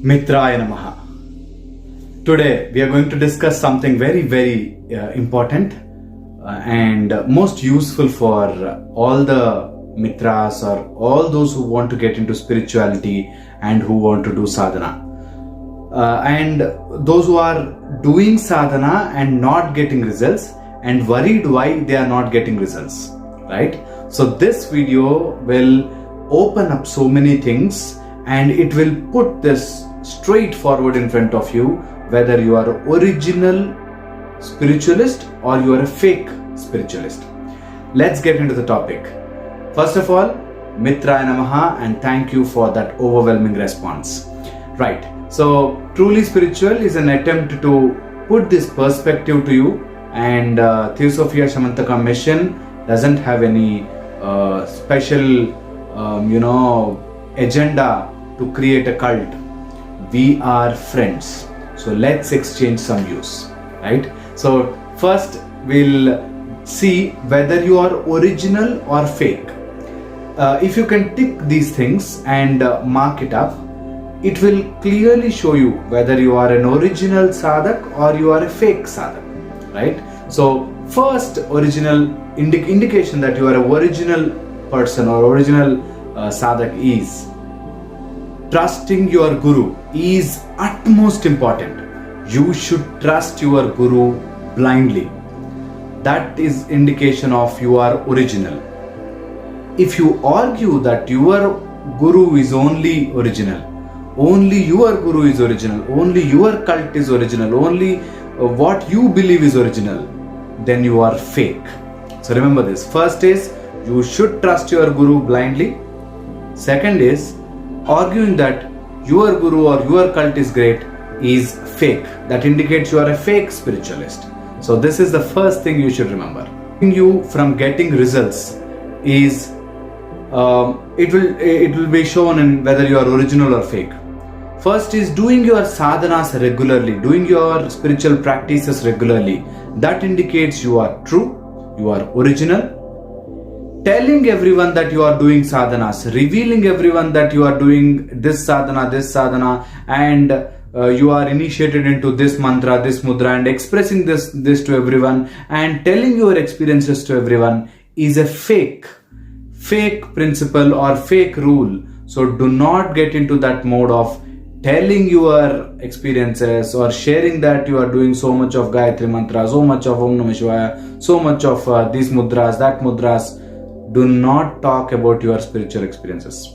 Mitraya Namaha. Today we are going to discuss something very important and most useful for all the Mitras or all those who want to get into spirituality and who want to do sadhana. And those who are doing sadhana and not getting results and worried why they are not getting results, right? So this video will open up so many things and it will put this straight forward in front of you, whether you are original spiritualist or you are a fake spiritualist. Let's get into the topic. First of all, Mitraya Namaha, and thank you for that overwhelming response. Right, so truly spiritual is an attempt to put this perspective to you, and Theosophia Shamantaka mission doesn't have any special agenda to create a cult. We are friends, so let's exchange some views, right? So first we'll see whether you are original or fake. If you can tick these things and mark it up, it will clearly show you whether you are an original sadhak or you are a fake sadhak, right? So first original indication that you are an original person or original sadhak is trusting your guru is utmost important. You should trust your guru blindly. That is indication of you are original. If you argue that your guru is only original, only your guru is original, only your cult is original, only what you believe is original, then you are fake. So remember this. First is you should trust your guru blindly. Second is arguing that your guru or your cult is great is fake. That indicates you are a fake spiritualist. So this is the first thing you should remember. You from getting results is it will be shown in whether you are original or fake. First is doing your sadhanas regularly, doing your spiritual practices regularly. That indicates you are true, you are original. Telling everyone that you are doing sadhanas, revealing everyone that you are doing this sadhana, and you are initiated into this mantra, this mudra, and expressing this to everyone and telling your experiences to everyone is a fake principle or fake rule. So do not get into that mode of telling your experiences or sharing that you are doing so much of Gayatri mantra, so much of Om Namah Shivaya, so much of these mudras, that mudras. Do not talk about your spiritual experiences.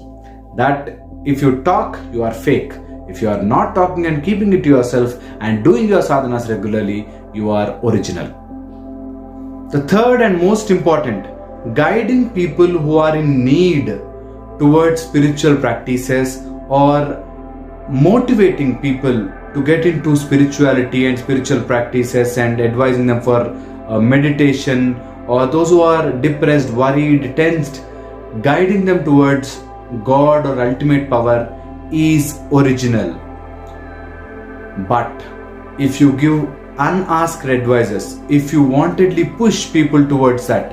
That if you talk, you are fake. If you are not talking and keeping it to yourself and doing your sadhanas regularly, you are original. The third and most important, guiding people who are in need towards spiritual practices or motivating people to get into spirituality and spiritual practices and advising them for meditation, or those who are depressed, worried, tensed, guiding them towards God or ultimate power is original. But if you give unasked advices, if you wantedly push people towards that,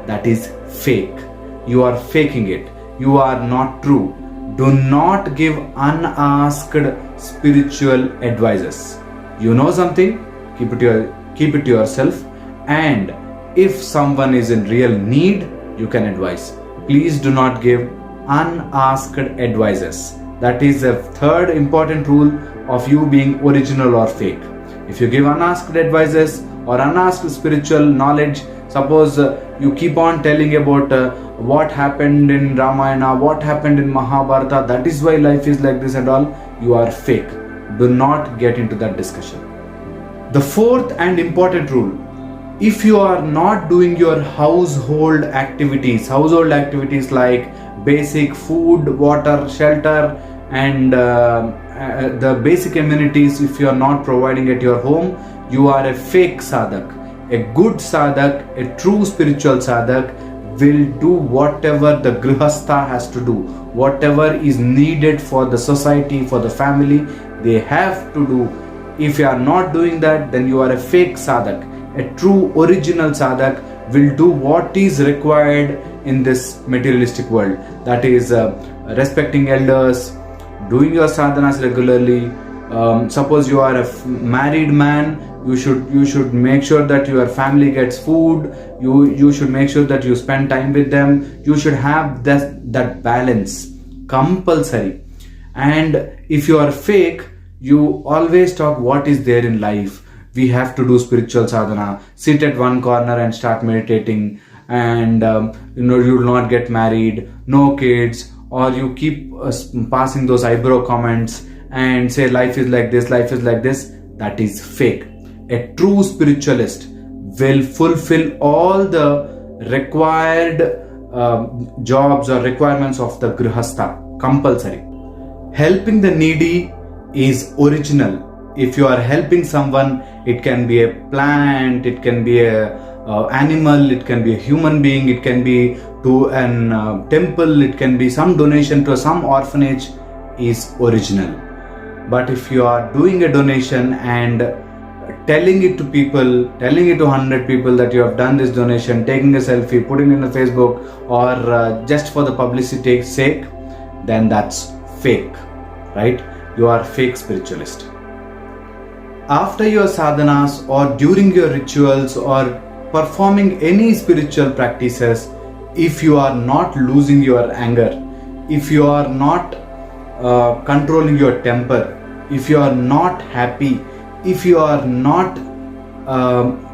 that is fake. You are faking it. You are not true. Do not give unasked spiritual advices. You know something, keep it to yourself, and if someone is in real need, you can advise. Please do not give unasked advices. That is the third important rule of you being original or fake. If you give unasked advices or unasked spiritual knowledge, suppose you keep on telling about what happened in Ramayana, what happened in Mahabharata, that is why life is like this and all, you are fake. Do not get into that discussion. The fourth and important rule, if you are not doing your household activities like basic food, water, shelter, and the basic amenities, if you are not providing at your home, you are a fake sadhak. A good sadhak, a true spiritual sadhak will do whatever the grihastha has to do, whatever is needed for the society, for the family, they have to do. If you are not doing that, then you are a fake sadhak. A true original sadhak will do what is required in this materialistic world. That is respecting elders, doing your sadhanas regularly. Suppose you are a married man, you should make sure that your family gets food. You should make sure that you spend time with them. You should have that balance compulsory. And if you are fake, you always talk what is there in life. We have to do spiritual sadhana, sit at one corner and start meditating, and you will not get married, no kids, or you keep passing those eyebrow comments and say life is like this, life is like this. That is fake. A true spiritualist will fulfill all the required jobs or requirements of the grihastha, compulsory. Helping the needy is original. If you are helping someone, it can be a plant, it can be a animal, it can be a human being, it can be to an temple, it can be some donation to some orphanage, is original. But if you are doing a donation and telling it to people, telling it to 100 people that you have done this donation, taking a selfie, putting it in Facebook, or just for the publicity's sake, then that's fake, right? You are fake spiritualist. After your sadhanas or during your rituals or performing any spiritual practices, if you are not losing your anger, if you are not controlling your temper, if you are not happy, if you are not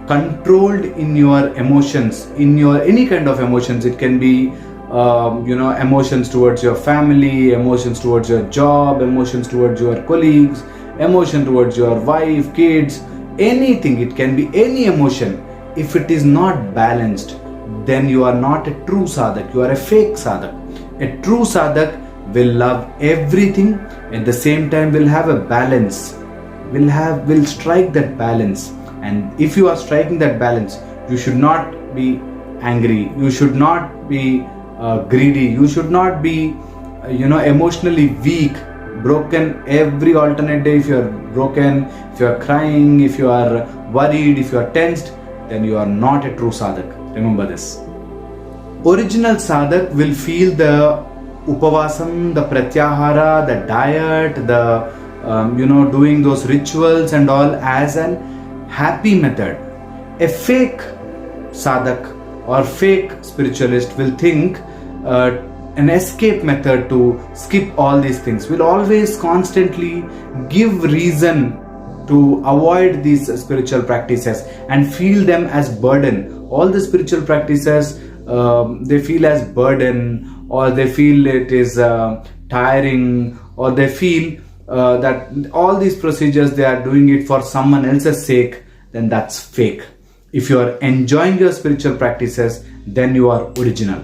controlled in your emotions, in your any kind of emotions, it can be emotions towards your family, emotions towards your job, emotions towards your colleagues, emotion towards your wife, kids, anything, it can be any emotion. If it is not balanced, then you are not a true sadhak, you are a fake sadhak. A true sadhak will love everything, at the same time will have a balance, will strike that balance. And if you are striking that balance, you should not be angry, you should not be greedy, you should not be emotionally weak, broken every alternate day. If you are broken, if you are crying, if you are worried, if you are tensed, then you are not a true sadhak. Remember this. Original sadhak will feel the upavasam, the pratyahara, the diet, the doing those rituals and all as an happy method. A fake sadhak or fake spiritualist will think an escape method to skip all these things, will always constantly give reason to avoid these spiritual practices and feel them as burden. All the spiritual practices they feel as burden, or they feel it is tiring, or they feel that all these procedures they are doing it for someone else's sake. Then that's fake. If you are enjoying your spiritual practices, then you are original.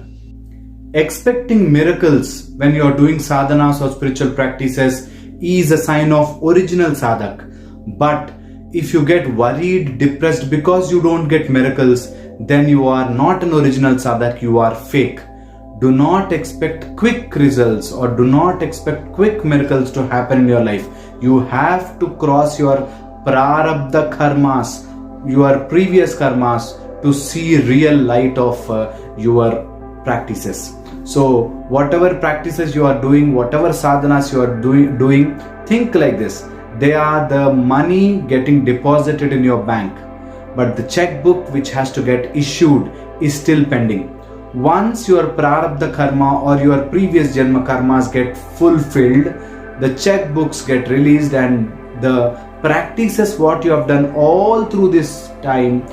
Expecting miracles when you are doing sadhanas or spiritual practices is a sign of original sadhak. But if you get worried, depressed because you don't get miracles, then you are not an original sadhak, you are fake. Do not expect quick results or do not expect quick miracles to happen in your life. You have to cross your prarabdha karmas, your previous karmas, to see real light of your practices. So whatever practices you are doing, whatever sadhanas you are doing, think like this. They are the money getting deposited in your bank, but the checkbook which has to get issued is still pending. Once your prarabdha karma or your previous janma karmas get fulfilled, the checkbooks get released, and the practices what you have done all through this time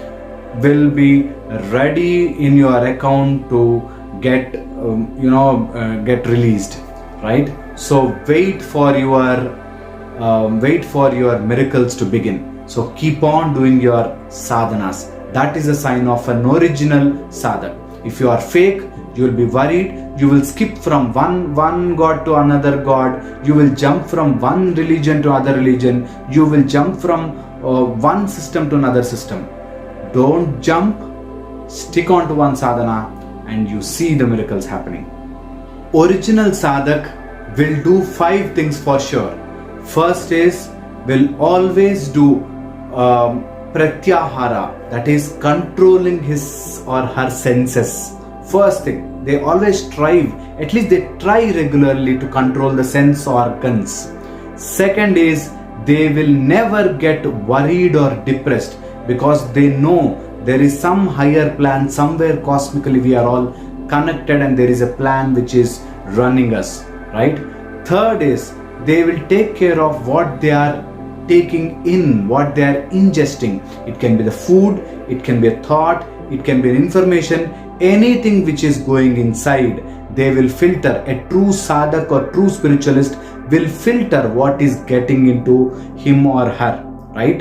will be ready in your account to get get released, right? So wait for your miracles to begin. So keep on doing your sadhanas. That is a sign of an original sadhak. If you are fake, you will be worried. You will skip from one god to another god. You will jump from one religion to other religion. You will jump from one system to another system. Don't jump. Stick on to one sadhana and you see the miracles happening. Original sadhak will do 5 things for sure. First is, will always do pratyahara, that is controlling his or her senses. First thing, they always strive At least they try regularly to control the sense organs. Second is they will never get worried or depressed because they know there is some higher plan somewhere cosmically. We are all connected and there is a plan which is running us, right? Third is they will take care of what they are taking in, what they are ingesting. It can be the food, it can be a thought, it can be an information, anything which is going inside. They will filter. A true sadhak or true spiritualist will filter what is getting into him or her, right?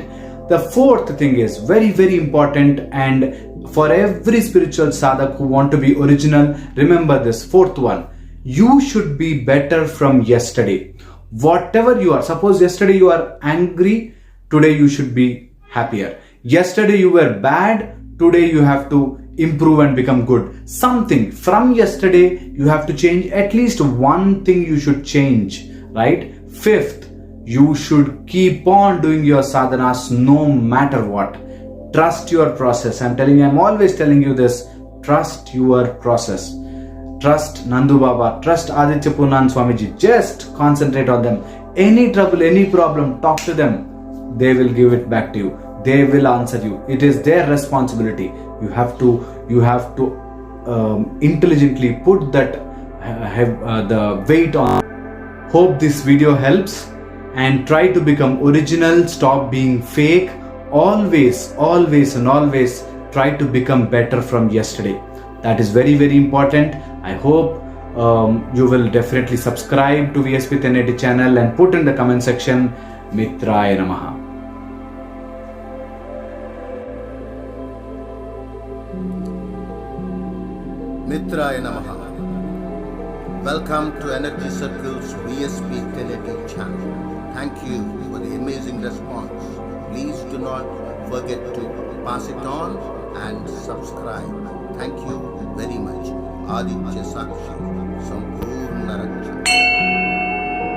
The fourth thing is very, very important, and for every spiritual sadhak who want to be original, remember this fourth one. You should be better from yesterday. Whatever you are, suppose yesterday you are angry, today you should be happier. Yesterday you were bad, today you have to improve and become good. Something from yesterday you have to change. At least one thing you should change, right? Fifth, you should keep on doing your sadhanas no matter what. Trust your process. I'm always telling you this. Trust your process. Trust Nandu Baba, trust Aditya Punnan Swamiji. Just concentrate on them. Any trouble, any problem, talk to them. They will give it back to you. They will answer you. It is their responsibility. You have to intelligently put that the weight on. Hope this video helps, and try to become original. Stop being fake. Always try to become better from yesterday. That is very, very important. I hope you will definitely subscribe to VSP 1080 channel and put in the comment section Mitraya Namaha. Mitraya Namaha. Welcome to Energy Circle's VSP 1080 channel. Thank you for the amazing response. Please do not forget to pass it on and subscribe. Thank you very much. Aditya Sakshi Sampurna Raksha.